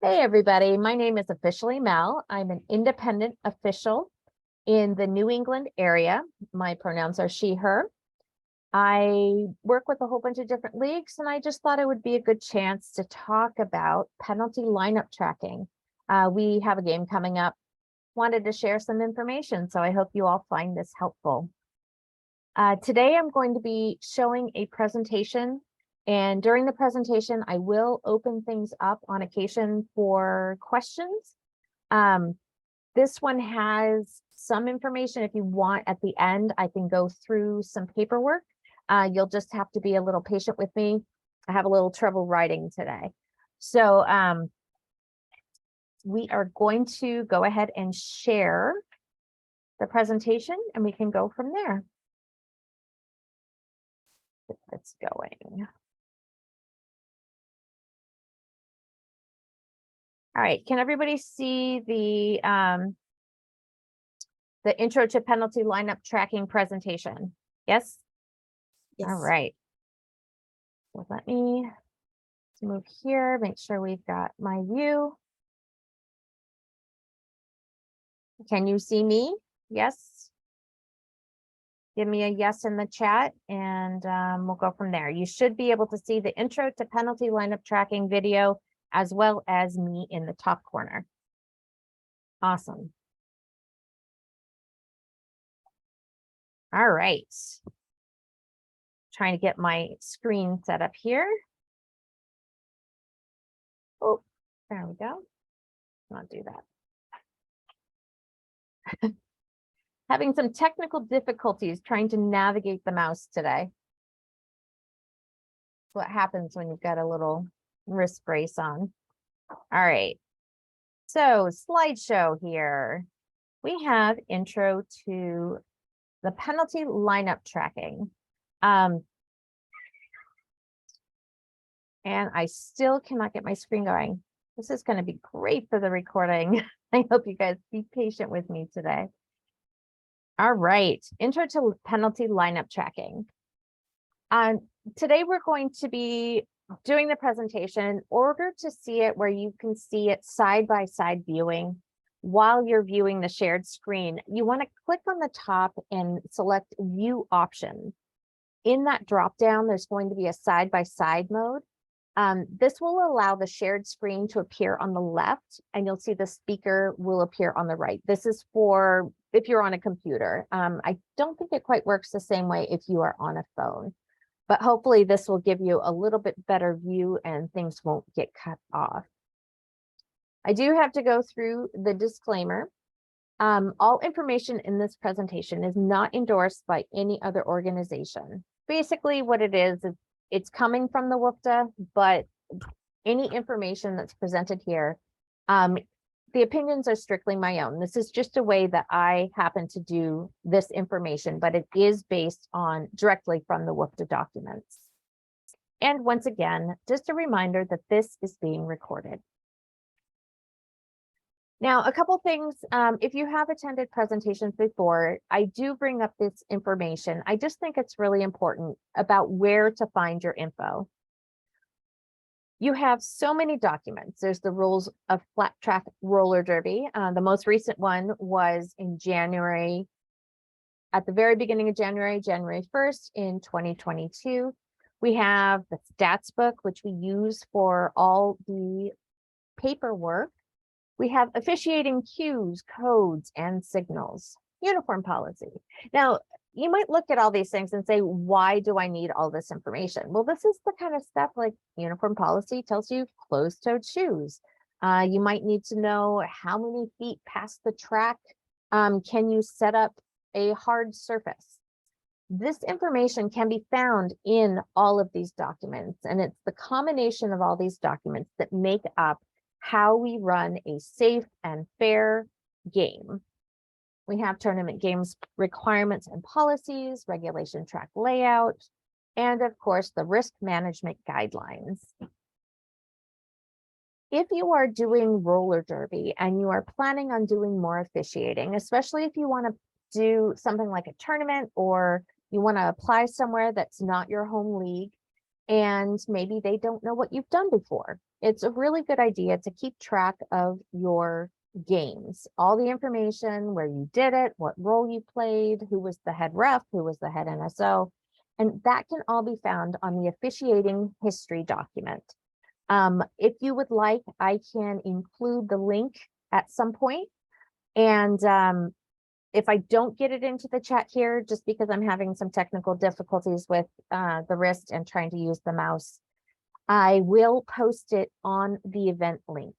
Hey everybody, my name is Officially Mel. I'm an independent official in the New England area. My pronouns are she, her. I work with a whole bunch of different leagues, and I just thought it would be a good chance to talk about penalty lineup tracking. We have a game coming up. Wanted to share some information, so I hope you all find this helpful. Today I'm going to be showing a presentation, and during the presentation I will open things up on occasion for questions. This one has some information. If you want, at the end I can go through some paperwork. You'll just have to be a little patient with me. I have a little trouble writing today. So we are going to go ahead and share the presentation and we can go from there. It's going. All right, can everybody see the intro to penalty lineup tracking presentation? Yes? Yes. All right. Well, let me move here, make sure we've got my view. Can you see me? Yes. Give me a yes in the chat and we'll go from there. You should be able to see the intro to penalty lineup tracking video as well as me in the top corner. Awesome. All right. Trying to get my screen set up here. Oh, there we go. Not do that. Having some technical difficulties trying to navigate the mouse today. What happens when you've got a little wrist brace on. All right. So slideshow here. We have intro to the penalty lineup tracking. And I still cannot get my screen going. This is going to be great for the recording. I hope you guys be patient with me today. All right, intro to penalty lineup tracking. Today we're going to be doing the presentation in order to see it where you can see it side-by-side viewing. While you're viewing the shared screen, you want to click on the top and select view options. In that drop down, there's going to be a side-by-side mode. This will allow the shared screen to appear on the left, and you'll see the speaker will appear on the right. This is for if you're on a computer. I don't think it quite works the same way if you are on a phone, but hopefully this will give you a little bit better view and things won't get cut off. I do have to go through the disclaimer. All information in this presentation is not endorsed by any other organization. Basically what it is it's coming from the WFTDA, but any information that's presented here, the opinions are strictly my own. This is just a way that I happen to do this information, but it is based on directly from the WFTDA documents. And once again, just a reminder that this is being recorded. Now, a couple things, if you have attended presentations before, I do bring up this information. I just think it's really important about where to find your info. You have so many documents. There's the rules of flat track roller derby. The most recent one was in January, at the very beginning of January 1st in 2022. We have the stats book, which we use for all the paperwork. We have officiating cues, codes, and signals, uniform policy. Now, you might look at all these things and say, why do I need all this information? Well, this is the kind of stuff like uniform policy tells you closed-toed shoes. You might need to know how many feet past the track can you set up a hard surface. This information can be found in all of these documents, and it's the combination of all these documents that make up how we run a safe and fair game. We have tournament games requirements and policies, regulation track layout, and of course the risk management guidelines. If you are doing roller derby and you are planning on doing more officiating, especially if you want to do something like a tournament or you want to apply somewhere that's not your home league, and maybe they don't know what you've done before. It's a really good idea to keep track of your games, all the information, where you did it, what role you played, who was the head ref, who was the head NSO, and that can all be found on the officiating history document. If you would like, I can include the link at some point. And if I don't get it into the chat here, just because I'm having some technical difficulties with the wrist and trying to use the mouse, I will post it on the event link.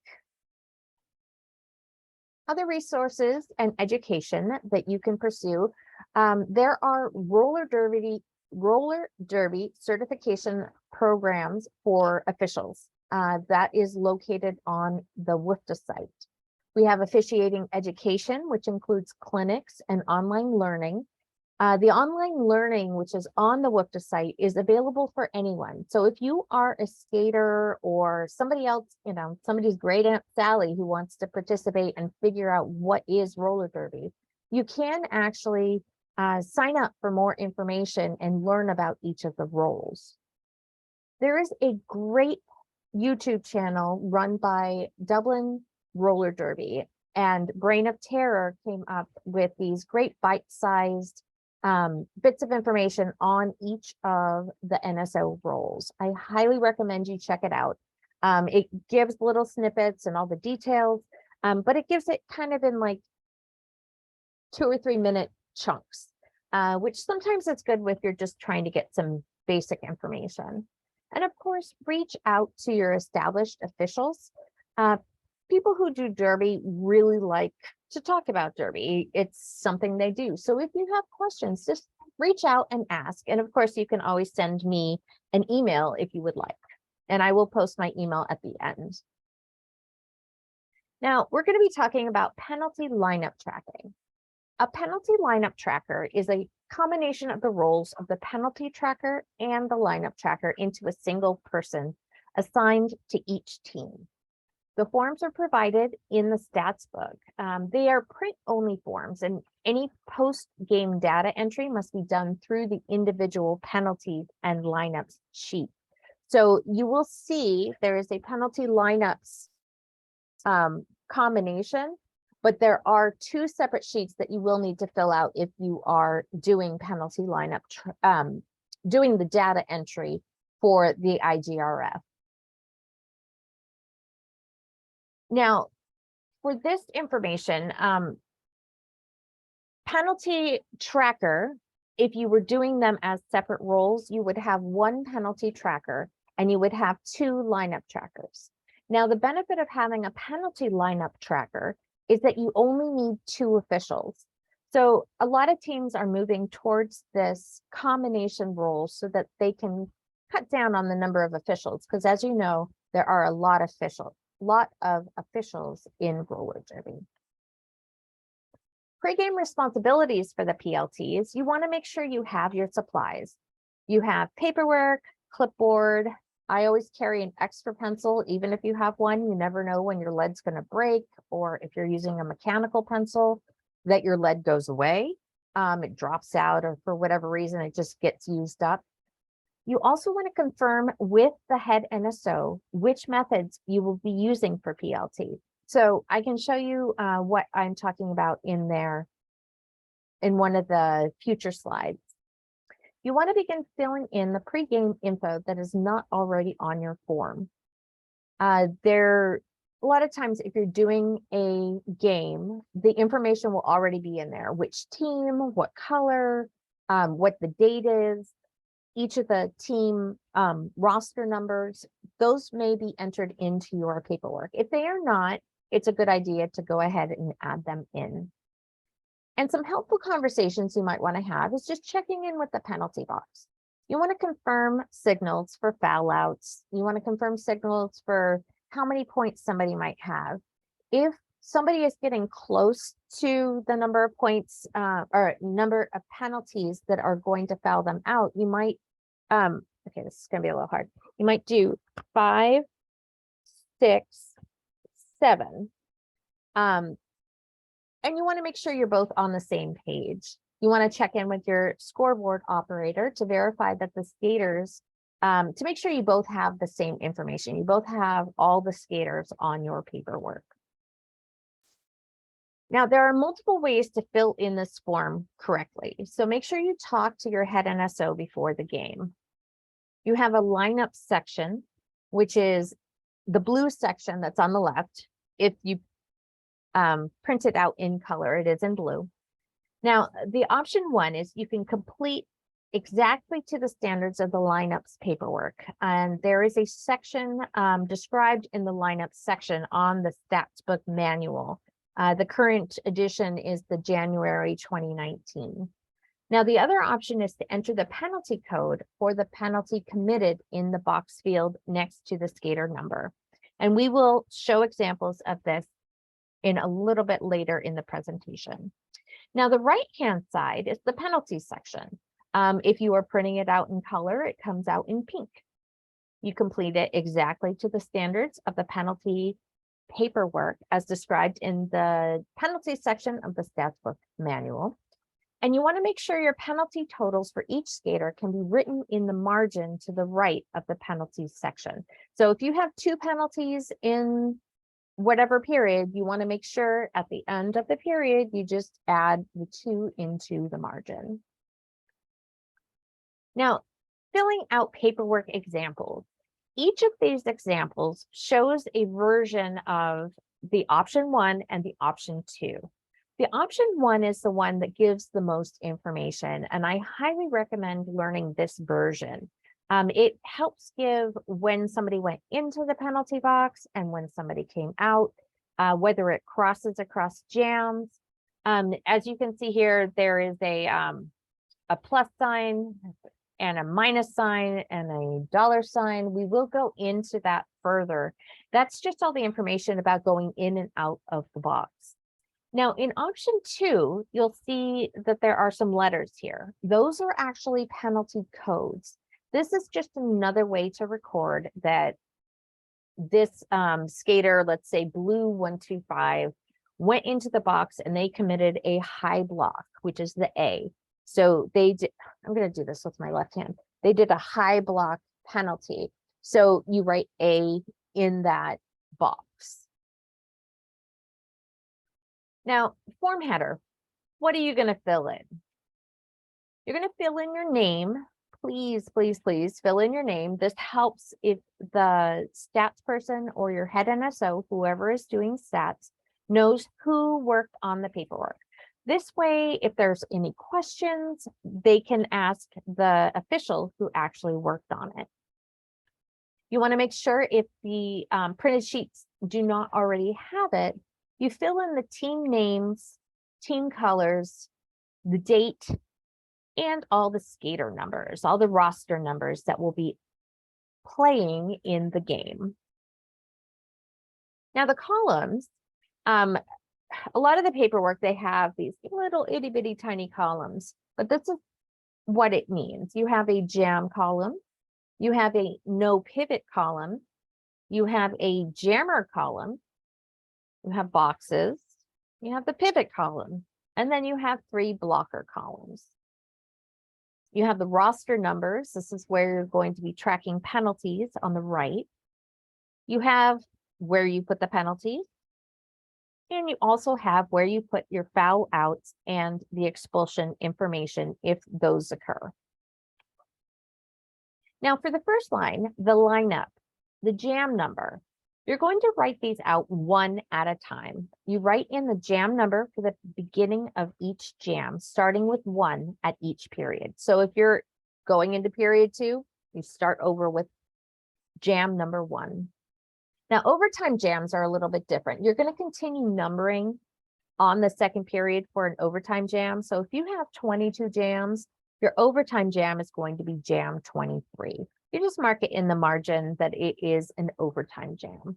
Other resources and education that you can pursue. There are roller derby certification programs for officials. That is located on the WFTDA site. We have officiating education, which includes clinics and online learning. The online learning, which is on the WFTDA site, is available for anyone. So if you are a skater or somebody else, you know, somebody's great Aunt Sally who wants to participate and figure out what is roller derby, you can actually sign up for more information and learn about each of the roles. There is a great YouTube channel run by Dublin Roller Derby, and Brain of Terror came up with these great bite-sized bits of information on each of the NSO roles. I highly recommend you check it out. It gives little snippets and all the details, but it gives it kind of in like 2 or 3 minute chunks, which sometimes it's good if you're just trying to get some basic information. And of course, reach out to your established officials. People who do derby really like to talk about derby. It's something they do. So if you have questions, just reach out and ask. And of course, you can always send me an email if you would like, and I will post my email at the end. Now, we're going to be talking about penalty lineup tracking. A penalty lineup tracker is a combination of the roles of the penalty tracker and the lineup tracker into a single person assigned to each team. The forms are provided in the stats book. They are print-only forms, and any post-game data entry must be done through the individual penalties and lineups sheet. So you will see there is a penalty lineups combination, but there are 2 separate sheets that you will need to fill out if you are doing penalty lineup, doing the data entry for the IGRF. Now, for this information, penalty tracker, if you were doing them as separate roles, you would have 1 penalty tracker and you would have 2 lineup trackers. Now, the benefit of having a penalty lineup tracker is that you only need 2 officials. So a lot of teams are moving towards this combination role so that they can cut down on the number of officials, because as you know, there are a lot of officials in roller derby. Pre-game responsibilities for the PLTs, you want to make sure you have your supplies. You have paperwork, clipboard. I always carry an extra pencil, even if you have one. You never know when your lead's going to break, or if you're using a mechanical pencil, that your lead goes away. It drops out, or for whatever reason, it just gets used up. You also want to confirm with the head NSO which methods you will be using for PLT. So I can show you what I'm talking about in there in one of the future slides. You want to begin filling in the pregame info that is not already on your form. A lot of times, if you're doing a game, the information will already be in there. Which team, what color, what the date is, each of the team roster numbers, those may be entered into your paperwork. If they are not, it's a good idea to go ahead and add them in. And some helpful conversations you might want to have is just checking in with the penalty box. You want to confirm signals for foul outs. You want to confirm signals for how many points somebody might have. If somebody is getting close to the number of points or number of penalties that are going to foul them out, you might, okay, this is going to be a little hard. You might do 5, 6, 7. And you want to make sure you're both on the same page. You want to check in with your scoreboard operator to verify that the skaters to make sure you both have the same information. You both have all the skaters on your paperwork. Now, there are multiple ways to fill in this form correctly. So make sure you talk to your head NSO before the game. You have a lineup section, which is the blue section that's on the left. If you print it out in color, it is in blue. Now, the option 1 is you can complete exactly to the standards of the lineups paperwork. And there is a section described in the lineup section on the stats book manual. The current edition is the January 2019. Now, the other option is to enter the penalty code for the penalty committed in the box field next to the skater number. And we will show examples of this in a little bit later in the presentation. Now, the right-hand side is the penalty section. If you are printing it out in color, it comes out in pink. You complete it exactly to the standards of the penalty paperwork as described in the penalty section of the stats book manual. And you want to make sure your penalty totals for each skater can be written in the margin to the right of the penalties section. So if you have 2 penalties in whatever period, you want to make sure at the end of the period, you just add the 2 into the margin. Now, filling out paperwork examples. Each of these examples shows a version of the option 1 and the option 2. The option 1 is the one that gives the most information, and I highly recommend learning this version. It helps give when somebody went into the penalty box and when somebody came out, whether it crosses across jams. As you can see here, there is a plus sign and a minus sign and a dollar sign. We will go into that further. That's just all the information about going in and out of the box. Now, in option 2, you'll see that there are some letters here. Those are actually penalty codes. This is just another way to record that this skater, let's say blue 125, went into the box and they committed a high block, which is the A. So they did, I'm going to do this with my left hand. They did a high block penalty. So you write A in that box. Now, form header, what are you going to fill in? You're going to fill in your name. Please, please, please fill in your name. This helps if the stats person or your head NSO, whoever is doing stats, knows who worked on the paperwork. This way, if there's any questions, they can ask the official who actually worked on it. You want to make sure if the printed sheets do not already have it, you fill in the team names, team colors, the date, and all the skater numbers, all the roster numbers that will be playing in the game. Now the columns, a lot of the paperwork, they have these little itty bitty tiny columns, but this is what it means. You have a jam column, you have a no pivot column, you have a jammer column, you have boxes, you have the pivot column, and then you have 3 blocker columns. You have the roster numbers. This is where you're going to be tracking penalties on the right. You have where you put the penalties. And you also have where you put your foul outs and the expulsion information if those occur. Now for the first line, the lineup, the jam number, you're going to write these out one at a time. You write in the jam number for the beginning of each jam, starting with 1 at each period. So if you're going into period 2, you start over with jam number 1. Now, overtime jams are a little bit different. You're going to continue numbering on the second period for an overtime jam. So if you have 22 jams, your overtime jam is going to be jam 23. You just mark it in the margin that it is an overtime jam.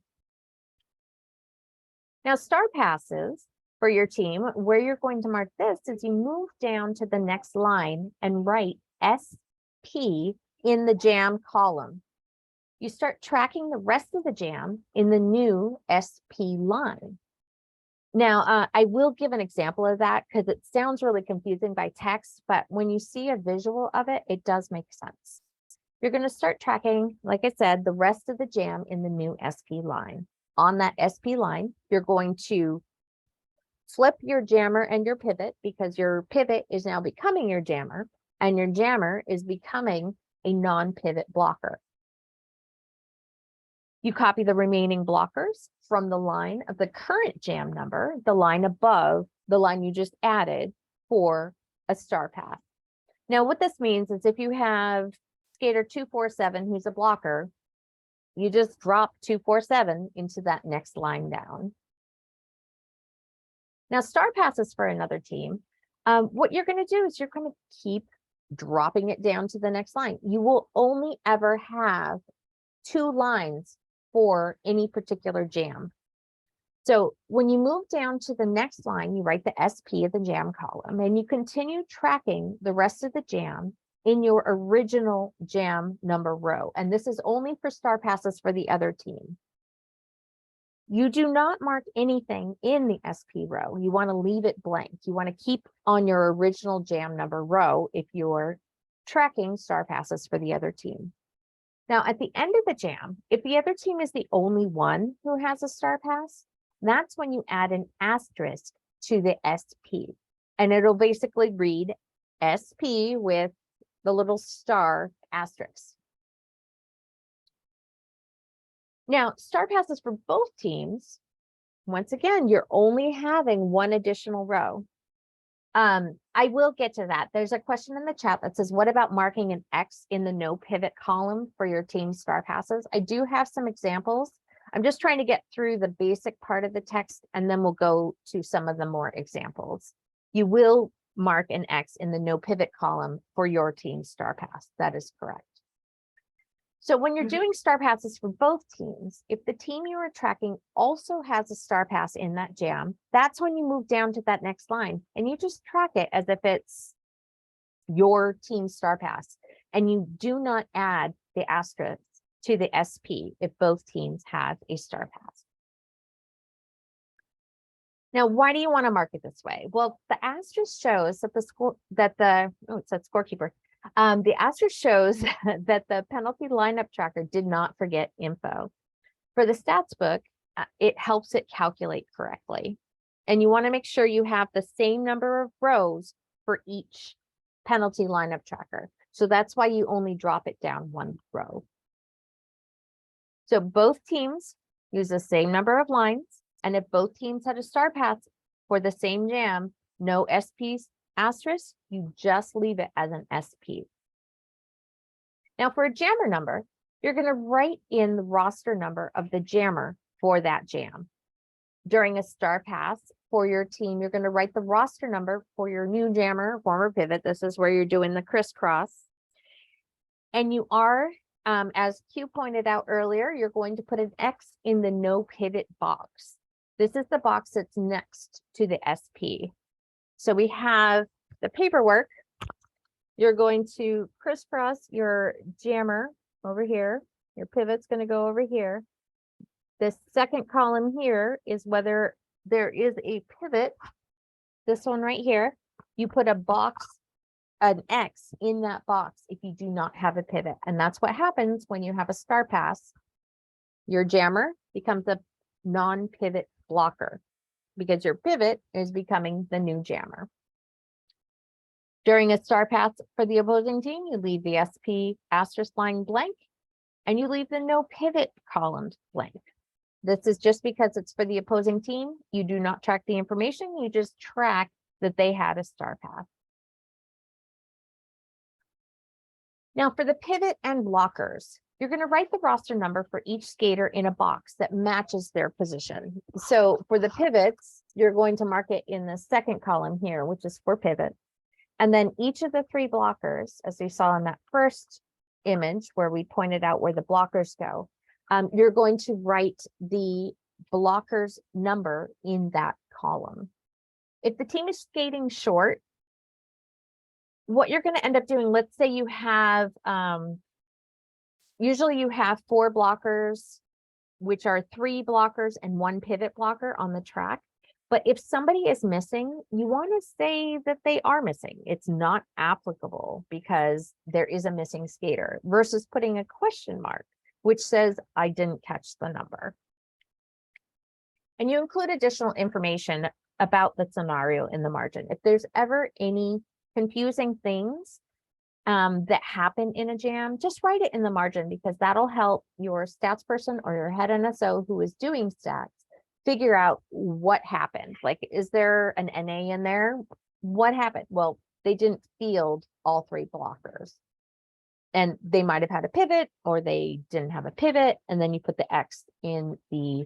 Now, star passes for your team, where you're going to mark this is you move down to the next line and write SP in the jam column. You start tracking the rest of the jam in the new SP line. Now, I will give an example of that because it sounds really confusing by text, but when you see a visual of it, it does make sense. you're going to start tracking, like I said, the rest of the jam in the new SP line. On that SP line, you're going to flip your jammer and your pivot, because your pivot is now becoming your jammer and your jammer is becoming a non-pivot blocker. You copy the remaining blockers from the line of the current jam number, the line above the line you just added for a star path. Now, what this means is if you have skater 247 who's a blocker, you just drop 247 into that next line down. Now, star passes for another team. What you're going to do is you're going to keep dropping it down to the next line. You will only ever have 2 lines for any particular jam. So when you move down to the next line, you write the SP of the jam column and you continue tracking the rest of the jam in your original jam number row. And this is only for star passes for the other team. You do not mark anything in the SP row. You want to leave it blank. You want to keep on your original jam number row if you're tracking star passes for the other team. Now, at the end of the jam, if the other team is the only one who has a star pass, that's when you add an asterisk to the SP. And it'll basically read SP with the little star asterisk. Now, star passes for both teams, once again, you're only having one additional row. I will get to that. There's a question in the chat that says, what about marking an X in the no pivot column for your team star passes? I do have some examples. I'm just trying to get through the basic part of the text, and then we'll go to some of the more examples. You will mark an X in the no pivot column for your team star pass. That is correct. So when you're doing star passes for both teams, if the team you are tracking also has a star pass in that jam, that's when you move down to that next line and you just track it as if it's your team star pass. And you do not add the asterisk to the SP if both teams have a star pass. Now, why do you want to mark it this way? Well, the asterisk shows that it said scorekeeper. The asterisk shows that the penalty lineup tracker did not forget info. For the stats book, it helps it calculate correctly. And you want to make sure you have the same number of rows for each penalty lineup tracker. So that's why you only drop it down 1 row. So both teams use the same number of lines. And if both teams had a star pass for the same jam, no SP's asterisk, you just leave it as an SP. Now for a jammer number, you're going to write in the roster number of the jammer for that jam. During a star pass for your team, you're going to write the roster number for your new jammer, former pivot. This is where you're doing the crisscross. And you are, as Q pointed out earlier, you're going to put an X in the no pivot box. This is the box that's next to the SP. So we have the paperwork. You're going to crisscross your jammer over here. Your pivot's going to go over here. The second column here is whether there is a pivot. This one right here. You put a box, an X in that box if you do not have a pivot. And that's what happens when you have a star pass. Your jammer becomes a non-pivot blocker because your pivot is becoming the new jammer. During a star pass for the opposing team, you leave the SP asterisk line blank and you leave the no pivot column blank. This is just because it's for the opposing team. You do not track the information. You just track that they had a star pass. Now for the pivot and blockers, you're going to write the roster number for each skater in a box that matches their position. So for the pivots, you're going to mark it in the second column here, which is for pivot. And then each of the 3 blockers, as we saw in that first image where we pointed out where the blockers go, you're going to write the blockers number in that column. If the team is skating short, what you're going to end up doing, let's say you have, usually you have 4 blockers, which are 3 blockers and 1 pivot blocker on the track. But if somebody is missing, you want to say that they are missing. It's not applicable because there is a missing skater versus putting a question mark, which says, I didn't catch the number. And you include additional information about the scenario in the margin. If there's ever any confusing things that happen in a jam, just write it in the margin because that'll help your stats person or your head NSO who is doing stats figure out what happened. Like, is there an NA in there? What happened? Well, they didn't field all 3 blockers. And they might have had a pivot or they didn't have a pivot. And then you put the X in the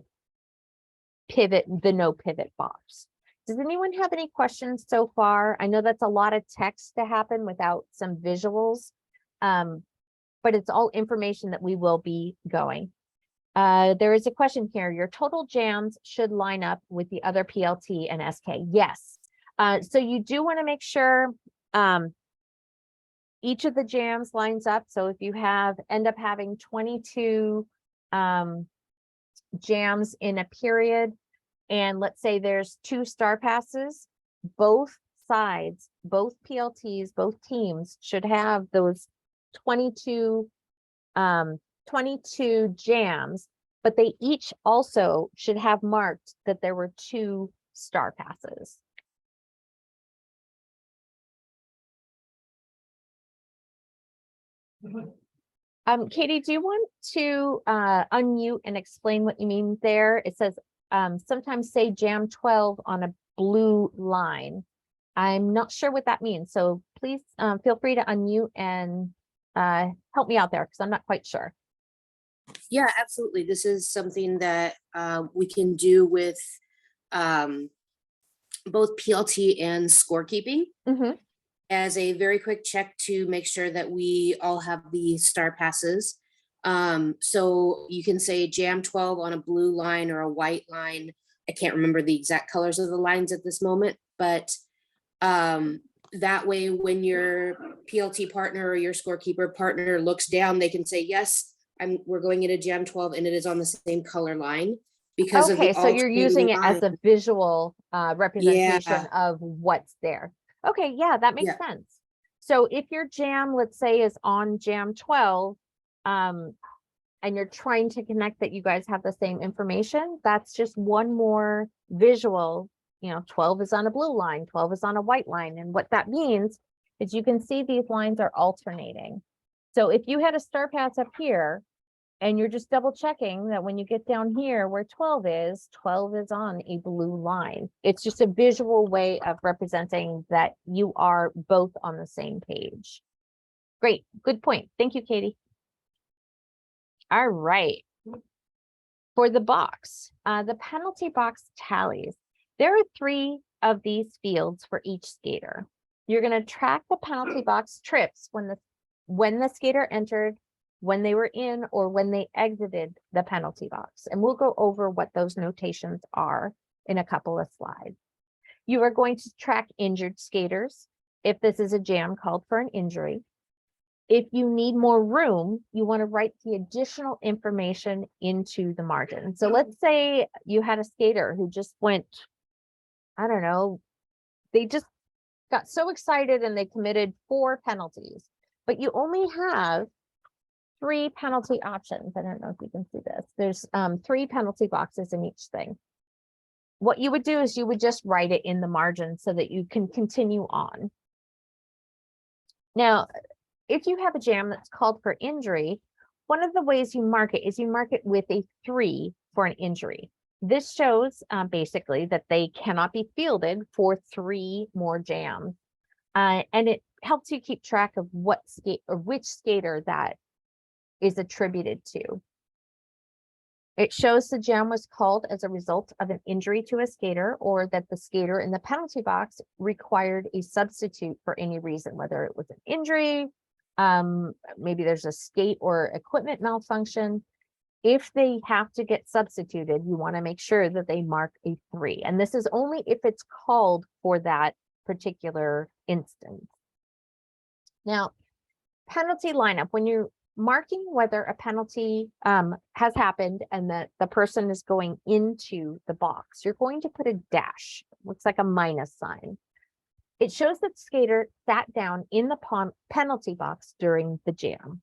pivot, the no pivot box. Does anyone have any questions so far? I know that's a lot of text to happen without some visuals, but it's all information that we will be going. There is a question here. Your total jams should line up with the other PLT and SK. Yes. So you do want to make sure each of the jams lines up. So if you end up having 22 jams in a period, and let's say there's 2 star passes, both sides, both PLTs, both teams should have those 22 jams, but they each also should have marked that there were 2 star passes. Katie, do you want to unmute and explain what you mean there? It says sometimes say jam 12 on a blue line. I'm not sure what that means, so please feel free to unmute and help me out there because I'm not quite sure. Yeah, absolutely. This is something that we can do with both PLT and scorekeeping as a very quick check to make sure that we all have the star passes. So you can say jam 12 on a blue line or a white line. I can't remember the exact colors of the lines at this moment, but that way when your PLT partner or your scorekeeper partner looks down, they can say, yes, we're going into jam 12 and it is on the same color line. Because okay, so you're using it as a visual representation of what's there. Okay, yeah, that makes sense. So if your jam, let's say, is on jam 12, and you're trying to connect that you guys have the same information, that's just one more visual. 12 is on a blue line, 12 is on a white line. And what that means is you can see these lines are alternating. So if you had a star pass up here, and you're just double checking that when you get down here where 12 is on a blue line. It's just a visual way of representing that you are both on the same page. Great, good point. Thank you, Katie. All right. For the box, the penalty box tallies. There are 3 of these fields for each skater. You're going to track the penalty box trips when the skater entered, when they were in, or when they exited the penalty box. And we'll go over what those notations are in a couple of slides. You are going to track injured skaters if this is a jam called for an injury. If you need more room, you want to write the additional information into the margin. So let's say you had a skater who just went, I don't know, they just got so excited and they committed 4 penalties, but you only have 3 penalty options. I don't know if you can see this. There's 3 penalty boxes in each thing. What you would do is you would just write it in the margin so that you can continue on. Now, if you have a jam that's called for injury, one of the ways you mark it is you mark it with a 3 for an injury. This shows basically that they cannot be fielded for 3 more jams. And it helps you keep track of which skater that is attributed to. It shows the jam was called as a result of an injury to a skater, or that the skater in the penalty box required a substitute for any reason, whether it was an injury, maybe there's a skate or equipment malfunction. If they have to get substituted, you want to make sure that they mark a 3. And this is only if it's called for that particular instance. Now, penalty lineup, when you marking whether a penalty has happened and that the person is going into the box, you're going to put a dash, looks like a minus sign. It shows that skater sat down in the penalty box during the jam.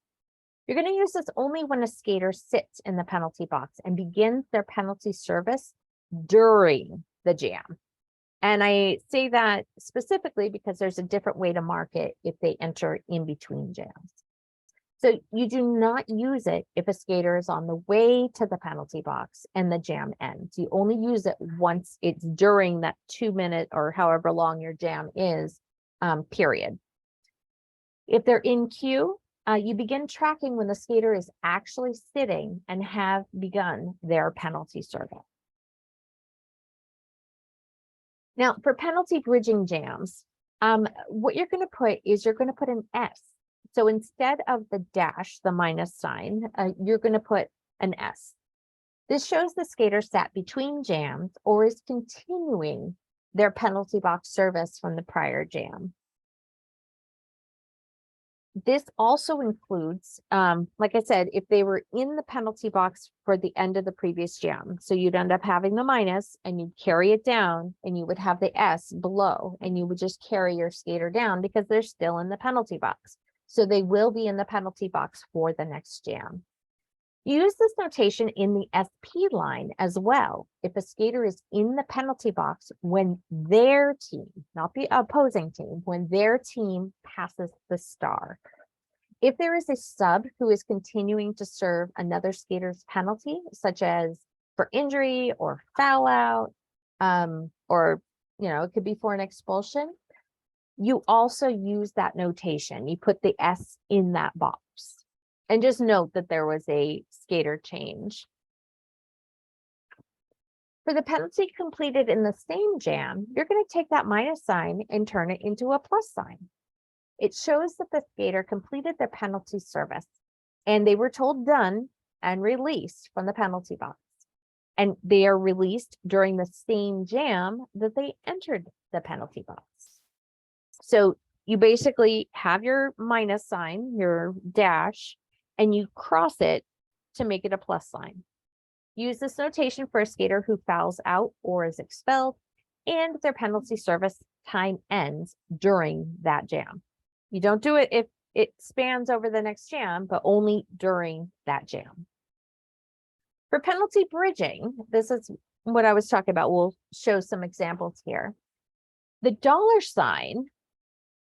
You're going to use this only when a skater sits in the penalty box and begins their penalty service during the jam. And I say that specifically because there's a different way to mark it if they enter in between jams. So you do not use it if a skater is on the way to the penalty box and the jam ends. You only use it once it's during that 2 minute or however long your jam is, period. If they're in queue, you begin tracking when the skater is actually sitting and have begun their penalty service. Now, for penalty bridging jams, what you're going to put is you're going to put an S. So instead of the dash, the minus sign, you're going to put an S. This shows the skater sat between jams or is continuing their penalty box service from the prior jam. This also includes, like I said, if they were in the penalty box for the end of the previous jam. So you'd end up having the minus and you'd carry it down and you would have the S below and you would just carry your skater down because they're still in the penalty box. So they will be in the penalty box for the next jam. Use this notation in the SP line as well. If a skater is in the penalty box when their team, not the opposing team, when their team passes the star. If there is a sub who is continuing to serve another skater's penalty, such as for injury or foul out, or it could be for an expulsion, you also use that notation. You put the S in that box. And just note that there was a skater change. For the penalty completed in the same jam, you're going to take that minus sign and turn it into a plus sign. It shows that the skater completed their penalty service and they were told done and released from the penalty box. And they are released during the same jam that they entered the penalty box. So you basically have your minus sign, your dash, and you cross it to make it a plus sign. Use this notation for a skater who fouls out or is expelled and their penalty service time ends during that jam. You don't do it if it spans over the next jam, but only during that jam. For penalty bridging, this is what I was talking about. We'll show some examples here. The dollar sign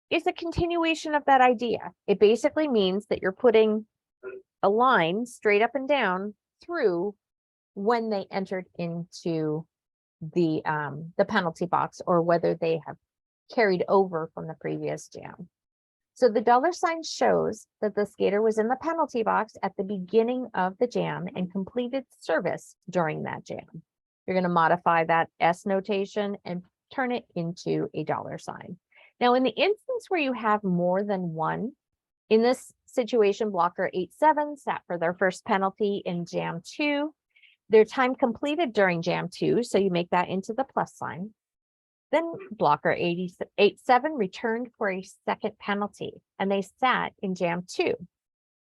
is a continuation of that idea. It basically means that you're putting a line straight up and down through when they entered into the penalty box or whether they have carried over from the previous jam. So the dollar sign shows that the skater was in the penalty box at the beginning of the jam and completed service during that jam. You're going to modify that S notation and turn it into a dollar sign. Now, in the instance where you have more than one, in this situation, blocker 8-7 sat for their first penalty in jam 2. Their time completed during jam 2, so you make that into the plus sign. Then blocker 8-7 returned for a second penalty, and they sat in jam 2,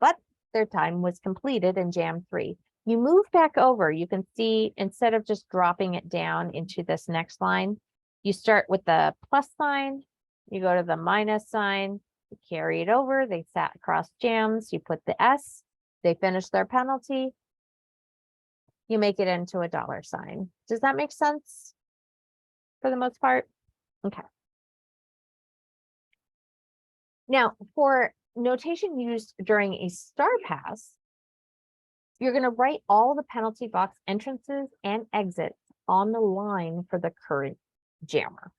but their time was completed in jam 3. You move back over, you can see instead of just dropping it down into this next line, you start with the plus sign, you go to the minus sign, you carry it over, they sat across jams, you put the S, they finish their penalty, you make it into a dollar sign. Does that make sense for the most part? Okay. Now, for notation used during a star pass, you're going to write all the penalty box entrances and exits on the line for the current jammer.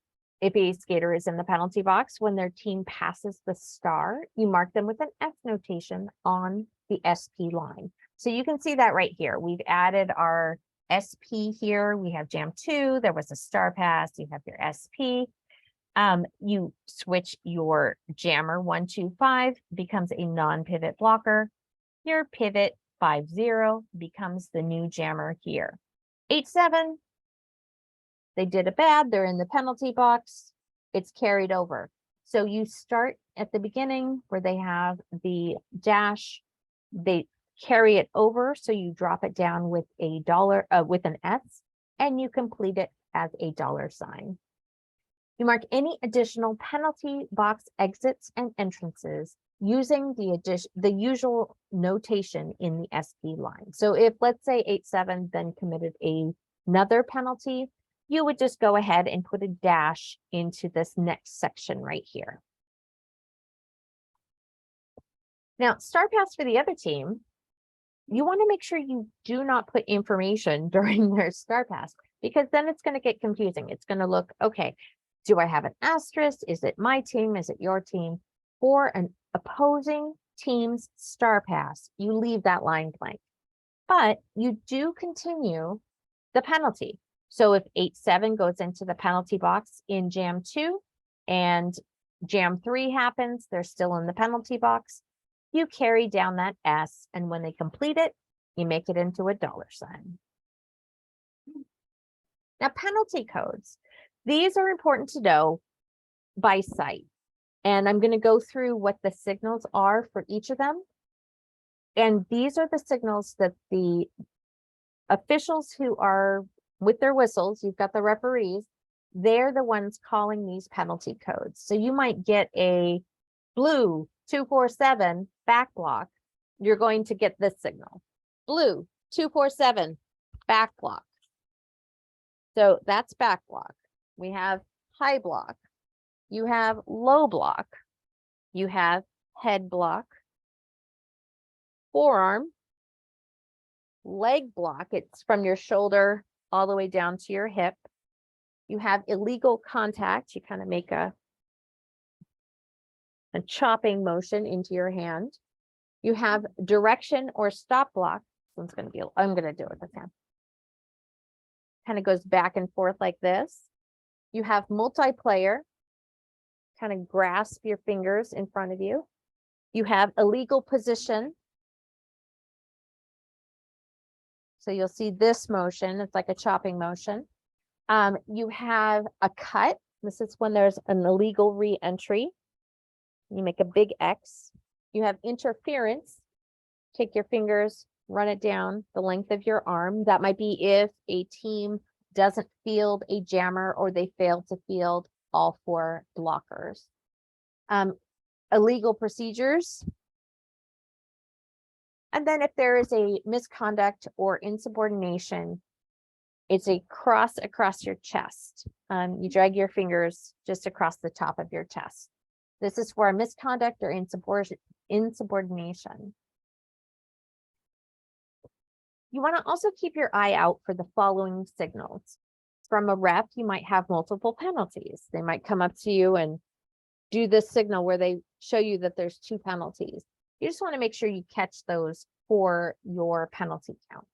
If a skater is in the penalty box when their team passes the star, you mark them with an S notation on the SP line. So you can see that right here. We've added our SP here. We have jam 2. There was a star pass. You have your SP. You switch your jammer 1-2-5 becomes a non-pivot blocker. Your pivot 5-0 becomes the new jammer here. 8-7. They did it bad. They're in the penalty box. It's carried over. So you start at the beginning where they have the dash They carry it over, so you drop it down with a dollar, with an S, and you complete it as a $sign. You mark any additional penalty box exits and entrances using the usual notation in the SP line. So if, let's say, 8-7 then committed another penalty, you would just go ahead and put a dash into this next section right here. Now, star pass for the other team, you want to make sure you do not put information during their star pass, because then it's going to get confusing. It's going to look, okay, do I have an asterisk? Is it my team? Is it your team? For an opposing team's star pass, you leave that line blank, but you do continue the penalty. So if 8-7 goes into the penalty box in jam 2 and jam 3 happens, they're still in the penalty box, you carry down that S, and when they complete it, you make it into a $sign. Now, penalty codes. These are important to know by sight. And I'm going to go through what the signals are for each of them. And these are the signals that the officials who are with their whistles, you've got the referees, they're the ones calling these penalty codes. So you might get a blue 247 back block. You're going to get this signal. Blue 247 back block. So that's back block. We have high block. You have low block. You have head block. Forearm. Leg block. It's from your shoulder all the way down to your hip. You have illegal contact. You kind of make a chopping motion into your hand. You have direction or stop block. This one's going to be, I'm going to do it with this hand. Kind of goes back and forth like this. You have multiplayer. Kind of grasp your fingers in front of you. You have illegal position. So you'll see this motion. It's like a chopping motion. You have a cut. This is when there's an illegal re-entry. You make a big X. You have interference. Take your fingers, run it down the length of your arm. That might be if a team doesn't field a jammer or they fail to field all 4 blockers. Illegal procedures. And then if there is a misconduct or insubordination, it's a cross across your chest. You drag your fingers just across the top of your chest. This is for a misconduct or insubordination. You want to also keep your eye out for the following signals. From a ref, you might have multiple penalties. They might come up to you and do this signal where they show you that there's 2 penalties. You just want to make sure you catch those for your penalty count.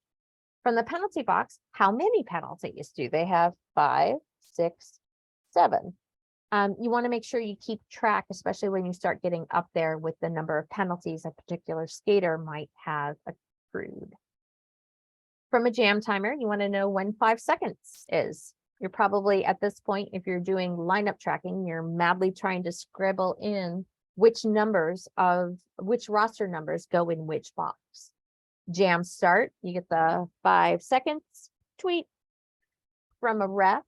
From the penalty box, how many penalties do they have? 5, 6, 7. You want to make sure you keep track, especially when you start getting up there with the number of penalties a particular skater might have accrued. From a jam timer, you want to know when 5 seconds is. You're probably at this point, if you're doing lineup tracking, you're madly trying to scribble in which roster numbers go in which box. Jam start, you get the 5 seconds tweet. From a ref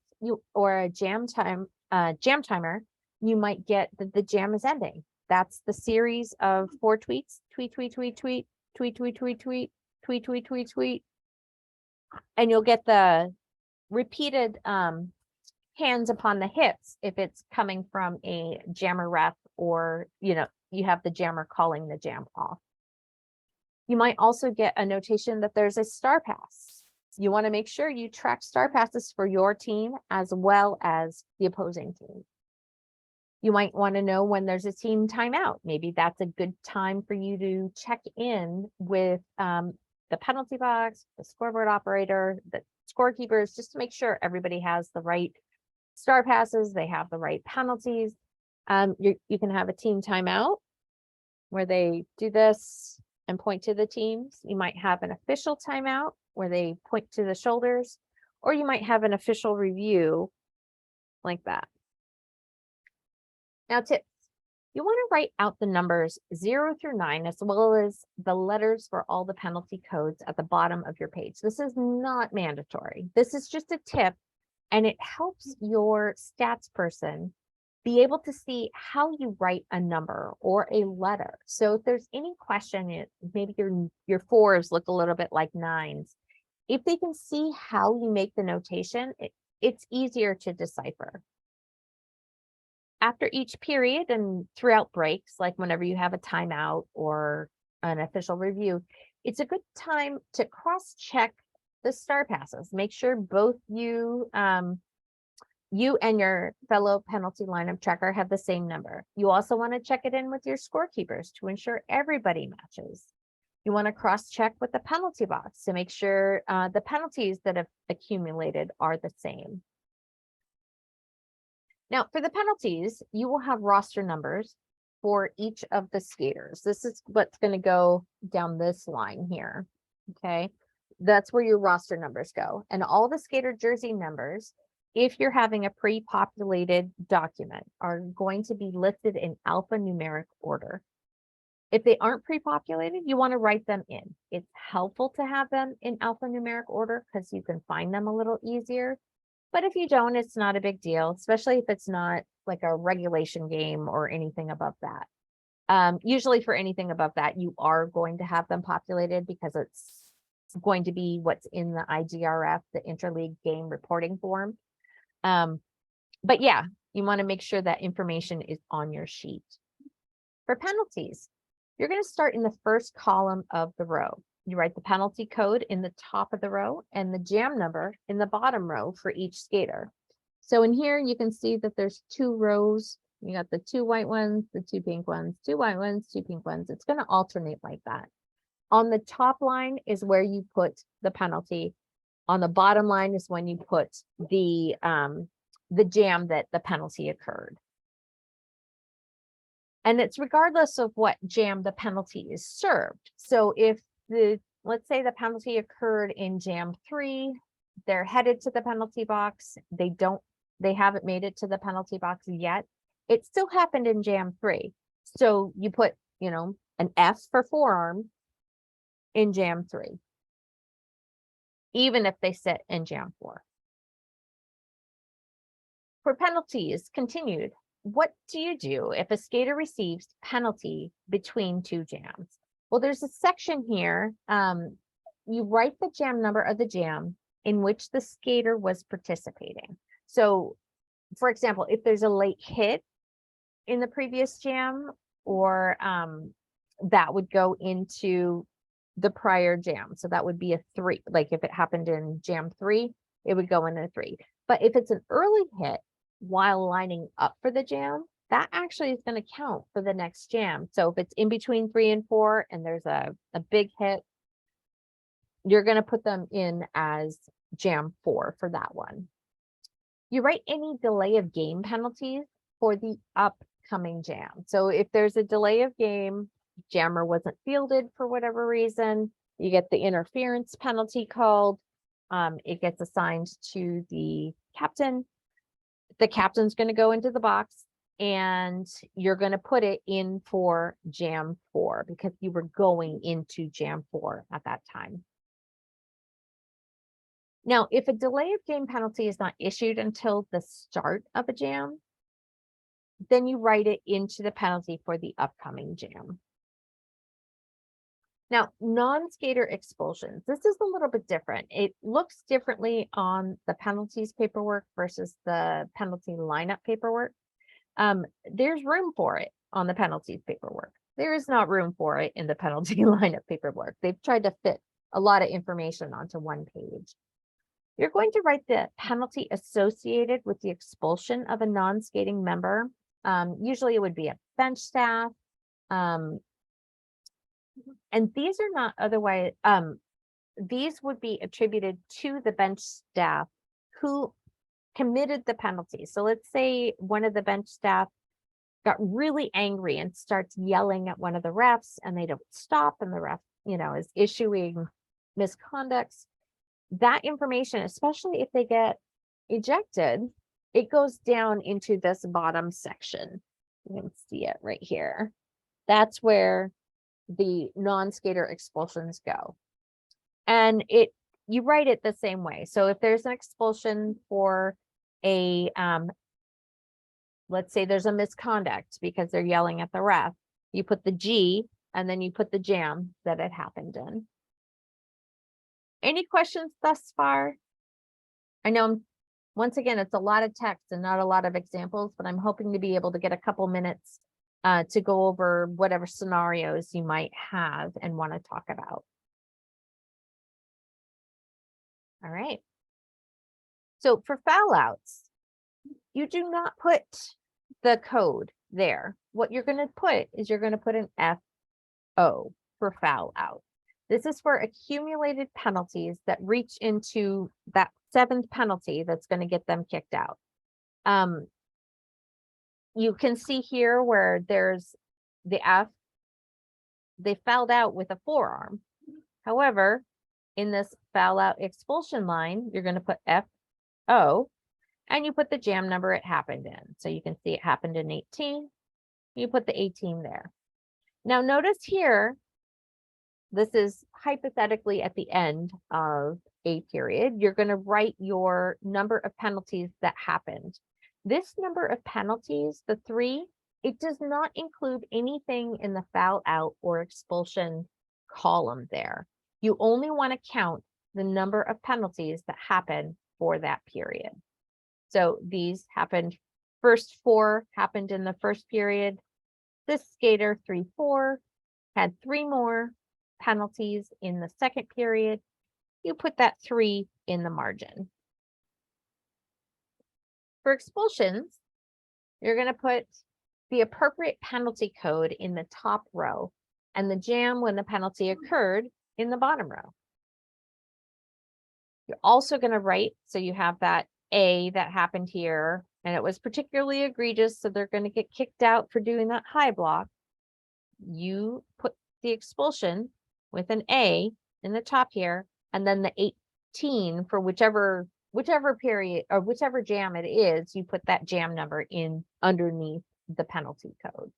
or a jam timer, you might get that the jam is ending. That's the series of 4 tweets. Tweet, tweet, tweet, tweet, tweet, tweet, tweet, tweet, tweet, tweet, tweet, tweet. And you'll get the repeated hands upon the hips if it's coming from a jammer ref, or you have the jammer calling the jam off. You might also get a notation that there's a star pass. You want to make sure you track star passes for your team as well as the opposing team. You might want to know when there's a team timeout. Maybe that's a good time for you to check in with the penalty box, the scoreboard operator, the scorekeepers, just to make sure everybody has the right star passes, they have the right penalties. You can have a team timeout where they do this and point to the teams. You might have an official timeout where they point to the shoulders, or you might have an official review like that. Now, tips. You want to write out the numbers 0 through 9, as well as the letters for all the penalty codes at the bottom of your page. This is not mandatory. This is just a tip, and it helps your stats person be able to see how you write a number or a letter. So if there's any question, maybe your 4s look a little bit like 9s. If they can see how you make the notation, it's easier to decipher. After each period and throughout breaks, like whenever you have a timeout or an official review, it's a good time to cross-check the star passes. Make sure both you and your fellow penalty lineup checker have the same number. You also want to check it in with your scorekeepers to ensure everybody matches. You want to cross-check with the penalty box to make sure the penalties that have accumulated are the same. Now, for the penalties, you will have roster numbers for each of the skaters. This is what's going to go down this line here. Okay, that's where your roster numbers go. And all the skater jersey numbers, if you're having a pre-populated document, are going to be listed in alphanumeric order. If they aren't pre-populated, you want to write them in. It's helpful to have them in alphanumeric order because you can find them a little easier. But if you don't, it's not a big deal, especially if it's not like a regulation game or anything above that. Usually for anything above that, you are going to have them populated because it's going to be what's in the IGRF, the interleague game reporting form. But yeah, you want to make sure that information is on your sheet. For penalties, you're going to start in the first column of the row. You write the penalty code in the top of the row and the jam number in the bottom row for each skater. So in here, you can see that there's 2 rows. You got the 2 white ones, the 2 pink ones, 2 white ones, 2 pink ones. It's going to alternate like that. On the top line is where you put the penalty. On the bottom line is when you put the jam that the penalty occurred. And it's regardless of what jam the penalty is served. So if let's say the penalty occurred in jam 3, they're headed to the penalty box. They haven't made it to the penalty box yet. It still happened in jam 3. So you put, an F for forearm in jam 3, even if they sit in jam 4. For penalties continued, what do you do if a skater receives penalty between 2 jams? Well, there's a section here. You write the jam number of the jam in which the skater was participating. So, for example, if there's a late hit in the previous jam, or that would go into the prior jam. So that would be a 3. Like if it happened in jam 3, it would go in a 3. But if it's an early hit while lining up for the jam, that actually is going to count for the next jam. So if it's in between 3 and 4 and there's a big hit, you're going to put them in as jam 4 for that one. You write any delay of game penalties for the upcoming jam. So if there's a delay of game, jammer wasn't fielded for whatever reason, you get the interference penalty called. It gets assigned to the captain. The captain's going to go into the box and you're going to put it in for jam 4 because you were going into jam 4 at that time. Now, if a delay of game penalty is not issued until the start of a jam, then you write it into the penalty for the upcoming jam. Now, non-skater expulsions. This is a little bit different. It looks differently on the penalties paperwork versus the penalty lineup paperwork. There's room for it on the penalties paperwork. There is not room for it in the penalty lineup paperwork. They've tried to fit a lot of information onto one page. You're going to write the penalty associated with the expulsion of a non-skating member. Usually it would be a bench staff. And these are not otherwise, these would be attributed to the bench staff who committed the penalty. So let's say one of the bench staff got really angry and starts yelling at one of the refs and they don't stop and the ref, is issuing misconducts. That information, especially if they get ejected, it goes down into this bottom section. You can see it right here. That's where the non-skater expulsions go. And you write it the same way. So if there's an expulsion for a, let's say there's a misconduct because they're yelling at the ref, you put the G and then you put the jam that it happened in. Any questions thus far? I know once again, it's a lot of text and not a lot of examples, but I'm hoping to be able to get a couple minutes to go over whatever scenarios you might have and want to talk about. All right. So for foul outs, you do not put the code there. What you're going to put is you're going to put an FO for foul out. This is for accumulated penalties that reach into that 7th penalty that's going to get them kicked out. You can see here where there's the F, they fouled out with a forearm. However, in this foul out expulsion line, you're going to put FO and you put the jam number it happened in. So you can see it happened in 18. You put the 18 there. Now notice here, this is hypothetically at the end of a period. You're going to write your number of penalties that happened. This number of penalties, the 3, it does not include anything in the foul out or expulsion column there. You only want to count the number of penalties that happen for that period. So these happened, first 4 happened in the first period. This skater 3-4 had 3 more penalties in the second period. You put that 3 in the margin. For expulsions, you're going to put the appropriate penalty code in the top row and the jam when the penalty occurred in the bottom row. You're also going to write, so you have that A that happened here, and it was particularly egregious, so they're going to get kicked out for doing that high block. You put the expulsion with an A in the top here, and then the 18 for whichever period or whichever jam it is, you put that jam number in underneath the penalty code.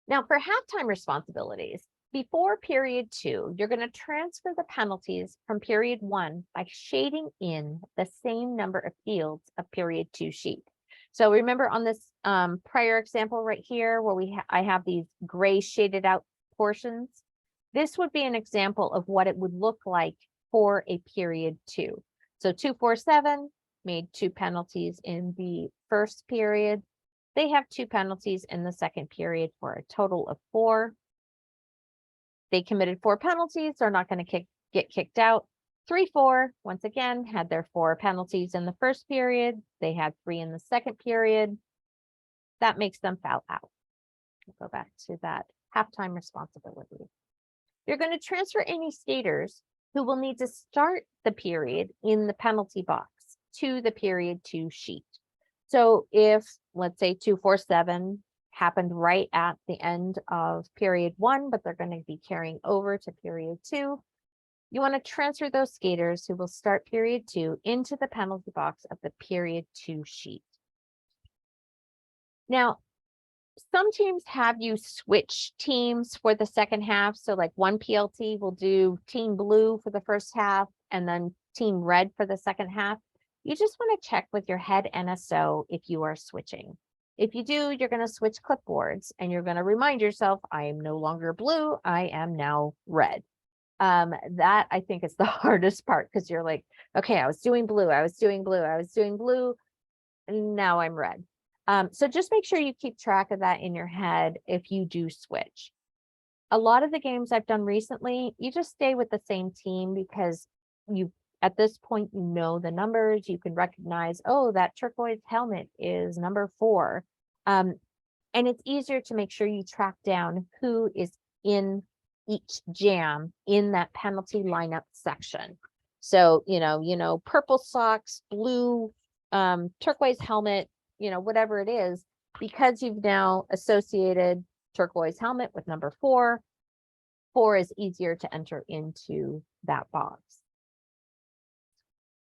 Now for halftime responsibilities, before period 2, you're going to transfer the penalties from period 1 by shading in the same number of fields of period 2 sheet. So remember on this prior example right here where I have these gray shaded out portions, this would be an example of what it would look like for a period 2. So 2-4-7 made 2 penalties in the first period. They have 2 penalties in the second period for a total of 4. They committed 4 penalties. They're not going to get kicked out. 3-4, once again, had their 4 penalties in the first period. They had 3 in the second period. That makes them foul out. We'll go back to that halftime responsibility. You're going to transfer any skaters who will need to start the period in the penalty box to the period 2 sheet. So if, let's say 2-4-7 happened right at the end of period 1, but they're going to be carrying over to period 2, you want to transfer those skaters who will start period 2 into the penalty box of the period 2 sheet. Now, some teams have you switch teams for the second half. So like one PLT will do team blue for the first half and then team red for the second half. You just want to check with your head NSO if you are switching. If you do, you're going to switch clipboards and you're going to remind yourself, I am no longer blue, I am now red. That I think is the hardest part because you're like, okay, I was doing blue, I was doing blue, I was doing blue, and now I'm red. So just make sure you keep track of that in your head if you do switch. A lot of the games I've done recently, you just stay with the same team because at this point, you know the numbers, you can recognize, oh, that turquoise helmet is number 4. And it's easier to make sure you track down who is in each jam in that penalty lineup section. So, purple socks, blue, turquoise helmet, whatever it is, because you've now associated turquoise helmet with number 4, 4 is easier to enter into that box.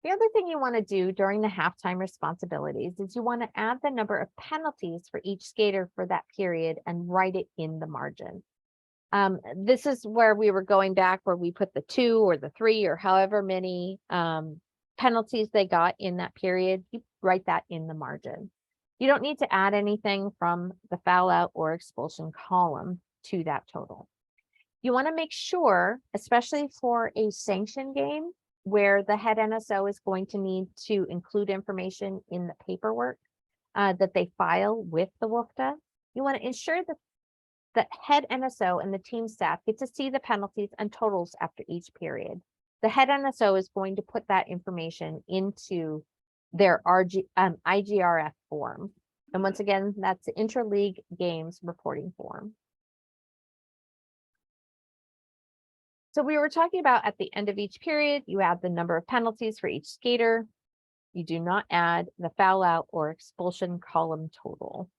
The other thing you want to do during the halftime responsibilities is you want to add the number of penalties for each skater for that period and write it in the margin. This is where we were going back where we put the 2 or the 3 or however many penalties they got in that period. You write that in the margin. You don't need to add anything from the foul out or expulsion column to that total. You want to make sure, especially for a sanction game, where the head NSO is going to need to include information in the paperwork that they file with the WFTDA. You want to ensure that the head NSO and the team staff get to see the penalties and totals after each period. The head NSO is going to put that information into their IGRF form. And once again, that's the Interleague Games reporting form. So we were talking about at the end of each period, you add the number of penalties for each skater. You do not add the foul out or expulsion column total.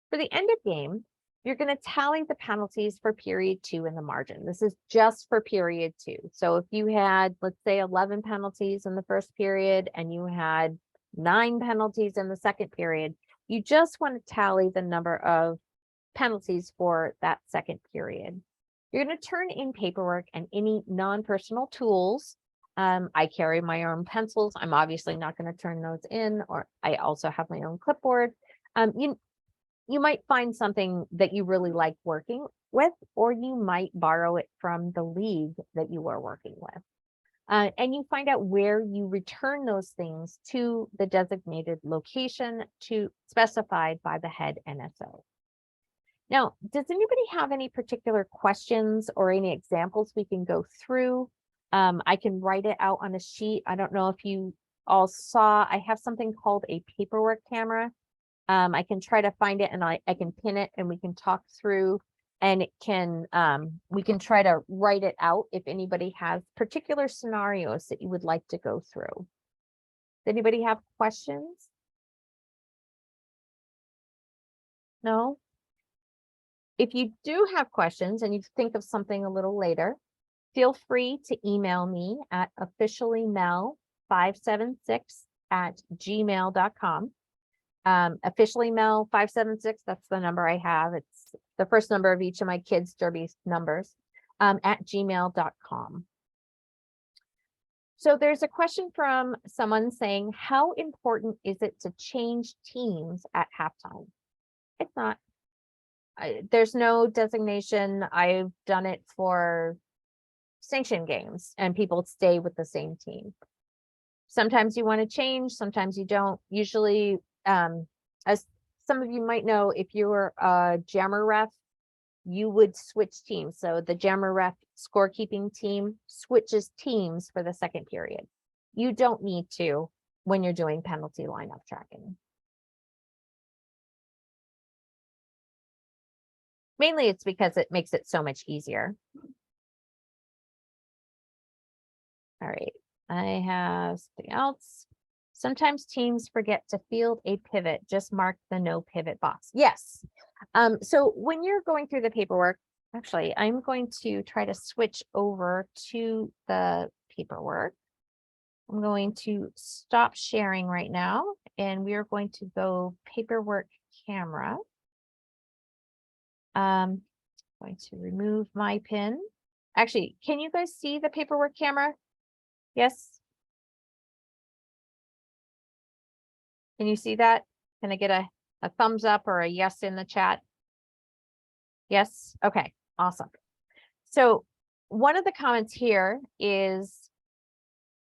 For the end of game, you're going to tally the penalties for period 2 in the margin. This is just for period 2. So if you had, let's say, 11 penalties in the first period and you had 9 penalties in the second period, you just want to tally the number of penalties for that second period. You're going to turn in paperwork and any non-personal tools. I carry my own pencils. I'm obviously not going to turn those in, or I also have my own clipboard. You might find something that you really like working with, or you might borrow it from the league that you are working with. And you find out where you return those things to the designated location specified by the head NSO. Now, does anybody have any particular questions or any examples we can go through? I can write it out on a sheet. I don't know if you all saw, I have something called a paperwork camera. I can try to find it and I can pin it and we can talk through, and it can we can try to write it out if anybody has particular scenarios that you would like to go through. Does anybody have questions? No? If you do have questions and you think of something a little later, feel free to email me at officiallymel576@gmail.com. Officiallymel576, that's the number I have. It's the first number of each of my kids' Derby numbers, at gmail.com. So there's a question from someone saying, how important is it to change teams at halftime? It's not. There's no designation. I've done it for sanction games and people stay with the same team. Sometimes you want to change, sometimes you don't. Usually, as some of you might know, if you were a jammer ref, you would switch teams. So the jammer ref scorekeeping team switches teams for the second period. You don't need to when you're doing penalty lineup tracking. Mainly it's because it makes it so much easier. All right, I have something else. Sometimes teams forget to field a pivot, just mark the no pivot box. Yes. So when you're going through the paperwork, actually, I'm going to try to switch over to the paperwork. I'm going to stop sharing right now, and we are going to go paperwork camera. I'm going to remove my pin. Actually, can you guys see the paperwork camera? Yes. Can you see that? Can I get a thumbs up or a yes in the chat? Yes. Okay, awesome. So one of the comments here is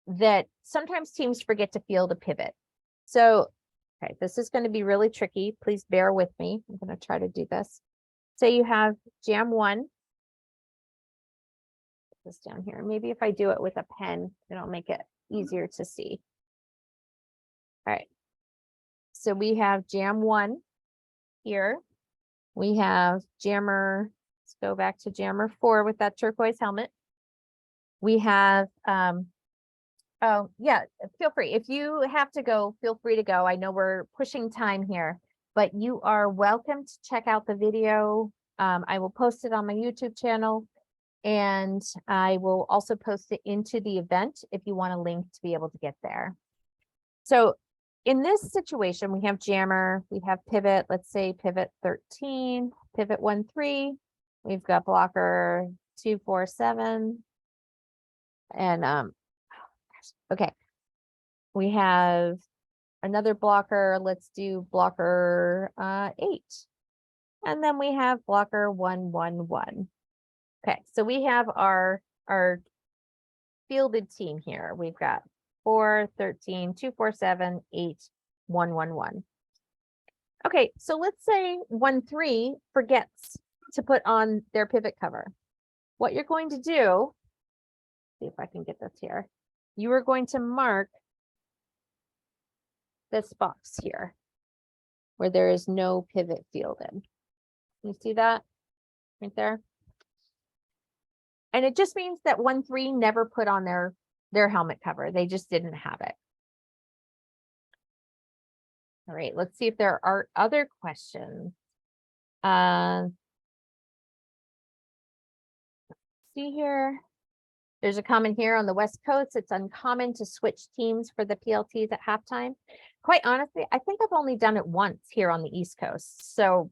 that sometimes teams forget to field a pivot. So, okay, this is going to be really tricky. Please bear with me. I'm going to try to do this. Say you have jam 1. Put this down here. Maybe if I do it with a pen, it'll make it easier to see. All right. So we have jam 1 here. We have jammer, let's go back to jammer 4 with that turquoise helmet. We have, oh yeah, feel free. If you have to go, feel free to go. I know we're pushing time here, but you are welcome to check out the video. I will post it on my YouTube channel. And I will also post it into the event if you want a link to be able to get there. So in this situation, we have jammer, we have pivot, let's say pivot 13, pivot 1, 3. We've got blocker 2, 4, 7. And okay. We have another blocker. Let's do blocker 8. And then we have blocker 1, 1, 1. Okay, so we have our fielded team here. We've got 4, 13, 2, 4, 7, 8, 1, 1, 1. Okay, so let's say 1, 3 forgets to put on their pivot cover. What you're going to do, see if I can get this here. You are going to mark this box here where there is no pivot fielded. You see that right there? And it just means that 1, 3 never put on their helmet cover. They just didn't have it. All right, let's see if there are other questions. See here. There's a comment here on the West Coast. It's uncommon to switch teams for the PLTs at halftime. Quite honestly, I think I've only done it once here on the East Coast. So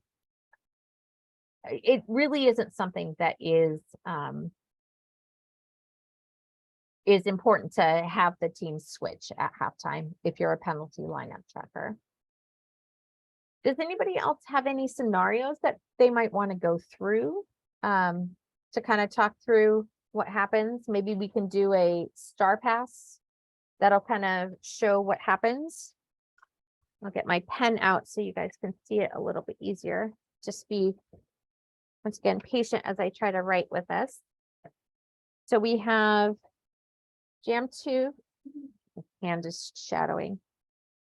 it really isn't something that is important to have the team switch at halftime if you're a penalty lineup tracker. Does anybody else have any scenarios that they might want to go through to kind of talk through what happens? Maybe we can do a star pass that'll kind of show what happens. I'll get my pen out so you guys can see it a little bit easier. Just be, once again, patient as I try to write with this. So we have jam 2, hand is shadowing.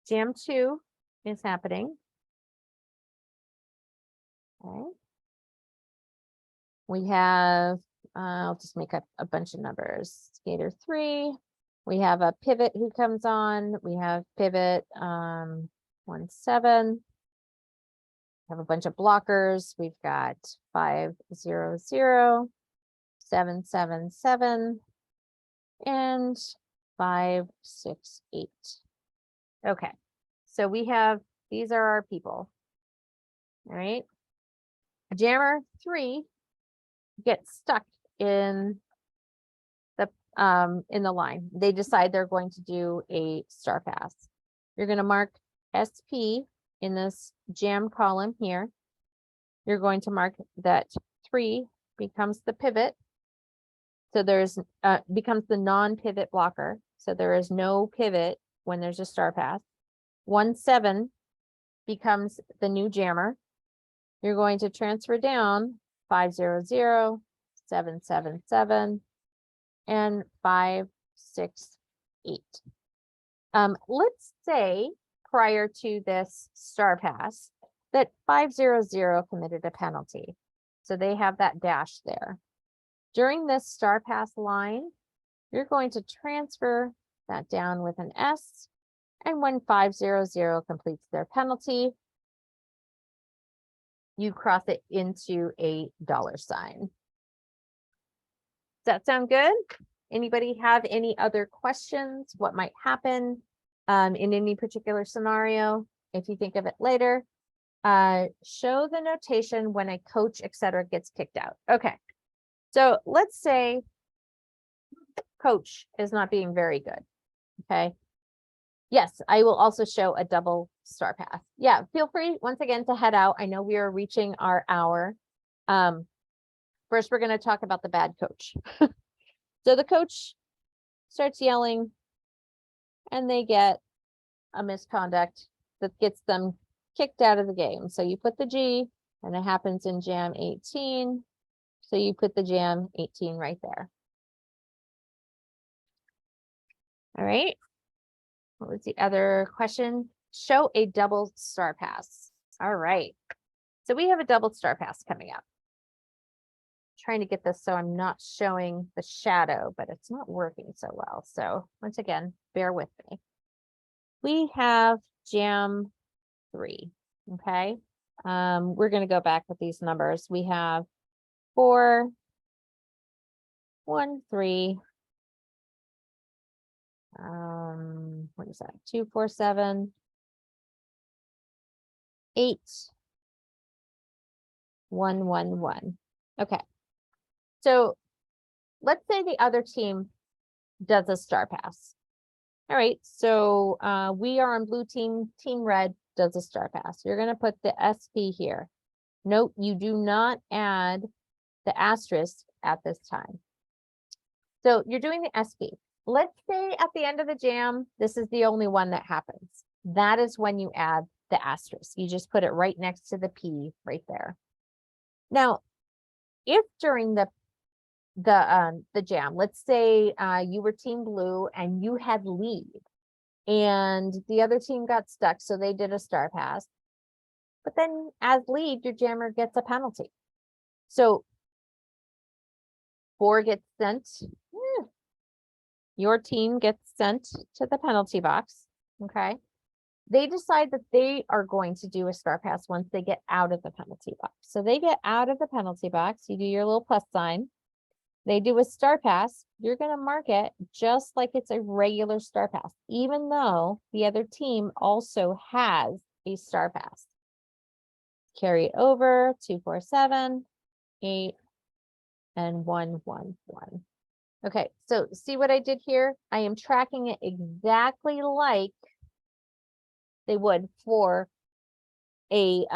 Jam 2 is happening. Okay. We have, I'll just make up a bunch of numbers. Skater 3. We have a pivot who comes on. We have pivot 1, 7. We have a bunch of blockers. We've got 5, 0, 0, 7, 7, 7. And 5, 6, 8. Okay, so we have, these are our people. All right. Jammer 3 gets stuck in the line. They decide they're going to do a star pass. You're going to mark SP in this jam column here. You're going to mark that 3 becomes the pivot. So there's becomes the non-pivot blocker. So there is no pivot when there's a star pass. 1, 7 becomes the new jammer. You're going to transfer down 5, 0, 0, 7, 7, 7, and 5, 6, 8. Let's say prior to this star pass that 5, 0, 0 committed a penalty. So they have that dash there. During this star pass line, you're going to transfer that down with an S. And when 5, 0, 0 completes their penalty, you cross it into a $sign. Does that sound good? Anybody have any other questions? What might happen in any particular scenario? If you think of it later, show the notation when a coach, etc., gets kicked out. Okay. So let's say coach is not being very good. Okay. Yes, I will also show a double star pass. Yeah, feel free once again to head out. I know we are reaching our hour. First, we're going to talk about the bad coach. So the coach starts yelling and they get a misconduct that gets them kicked out of the game. So you put the G and it happens in jam 18. So you put the jam 18 right there. All right. What was the other question? Show a double star pass. All right. So we have a double star pass coming up. Trying to get this so I'm not showing the shadow, but it's not working so well. So once again, bear with me. We have jam 3. Okay. We're going to go back with these numbers. We have 4, 1, 3. What is that? 2, 4, 7, 8, 1, 1, 1. Okay. So let's say the other team does a star pass. All right, so we are on blue team, team red does a star pass. You're going to put the SP here. Note, you do not add the asterisk at this time. So you're doing the SP. Let's say at the end of the jam, this is the only one that happens. That is when you add the asterisk. You just put it right next to the P right there. Now, if during the jam, let's say you were team blue and you had lead and the other team got stuck, so they did a star pass, but then as lead, your jammer gets a penalty. So 4 gets sent, your team gets sent to the penalty box. Okay, they decide that they are going to do a star pass once they get out of the penalty box. So they get out of the penalty box, you do your little plus sign. They do a star pass, you're going to mark it just like it's a regular star pass, even though the other team also has a star pass. Carry it over, 2, 4, 7, 8, and 1, 1, 1. Okay, so see what I did here? I am tracking it exactly like they would for a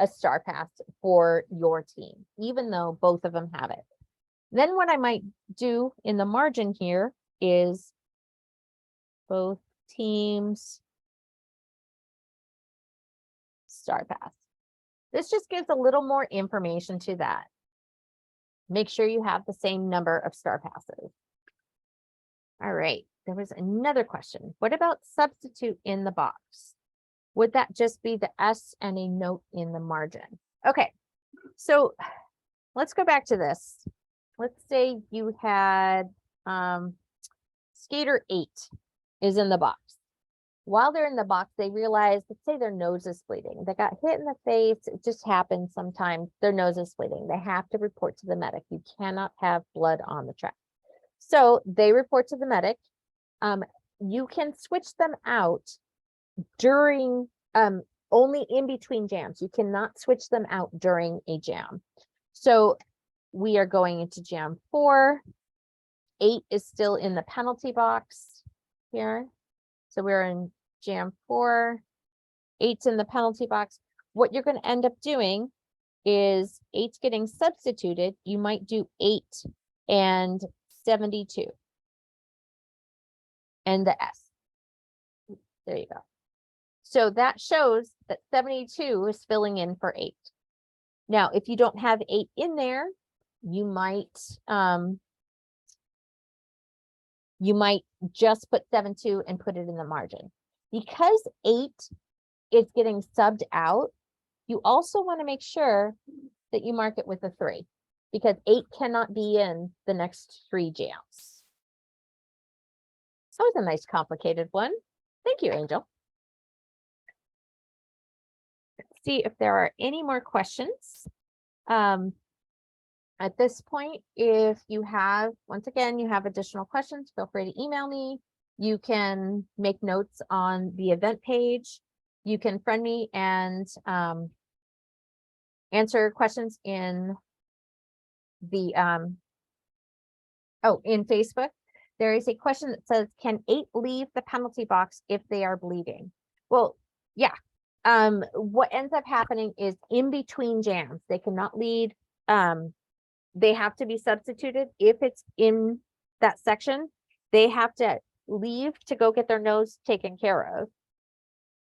star pass for your team, even though both of them have it. Then what I might do in the margin here is both teams star pass. This just gives a little more information to that. Make sure you have the same number of star passes. All right, there was another question. What about substitute in the box? Would that just be the S and a note in the margin? Okay, so let's go back to this. Let's say you had skater 8 is in the box. While they're in the box, they realize, let's say their nose is bleeding. They got hit in the face. It just happens sometimes. Their nose is bleeding. They have to report to the medic. You cannot have blood on the track. So they report to the medic. You can switch them out during only in between jams. You cannot switch them out during a jam. So we are going into jam 4. 8 is still in the penalty box here. So we're in jam 4. 8's in the penalty box. What you're going to end up doing is 8's getting substituted. You might do 8 and 72 and the S. There you go. So that shows that 72 is filling in for 8. Now, if you don't have 8 in there, you might just put 7-2 and put it in the margin. Because 8 is getting subbed out, you also want to make sure that you mark it with a 3, because 8 cannot be in the next 3 jams. That was a nice complicated one. Thank you, Angel. Let's see if there are any more questions. At this point, if you have, once again, you have additional questions, feel free to email me. You can make notes on the event page. You can friend me and answer questions in the in Facebook. There is a question that says, can 8 leave the penalty box if they are bleeding? Well, yeah. What ends up happening is in between jams, they cannot lead. They have to be substituted. If it's in that section, they have to leave to go get their nose taken care of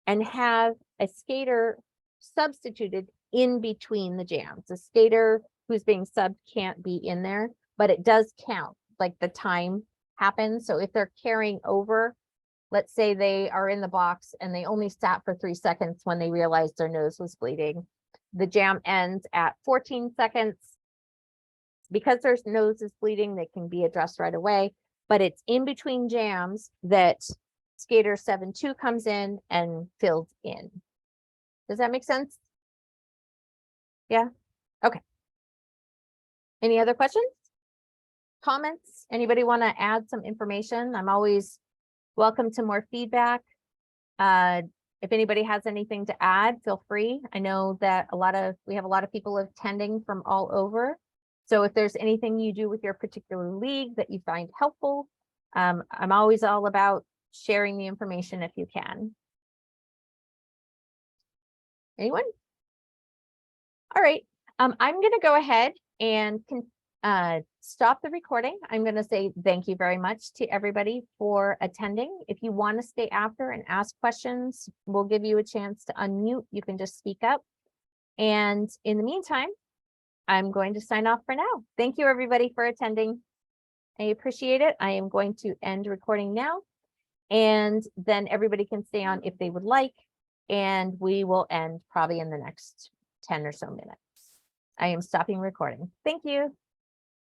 and have a skater substituted in between the jams. The skater who's being subbed can't be in there, but it does count, like the time happens. So if they're carrying over, let's say they are in the box and they only sat for 3 seconds when they realized their nose was bleeding. The jam ends at 14 seconds. Because their nose is bleeding, they can be addressed right away, but it's in between jams that skater 7-2 comes in and fills in. Does that make sense? Yeah. Okay. Any other questions? comments? Anybody want to add some information? I'm always welcome to more feedback. If anybody has anything to add, feel free. I know that we have a lot of people attending from all over. So if there's anything you do with your particular league that you find helpful, I'm always all about sharing the information if you can. Anyone? All right. I'm going to go ahead and stop the recording. I'm going to say thank you very much to everybody for attending. If you want to stay after and ask questions, we'll give you a chance to unmute. You can just speak up. And in the meantime, I'm going to sign off for now. Thank you, everybody, for attending. I appreciate it. I am going to end recording now, and then everybody can stay on if they would like, and we will end probably in the next 10 or so minutes. I am stopping recording. Thank you.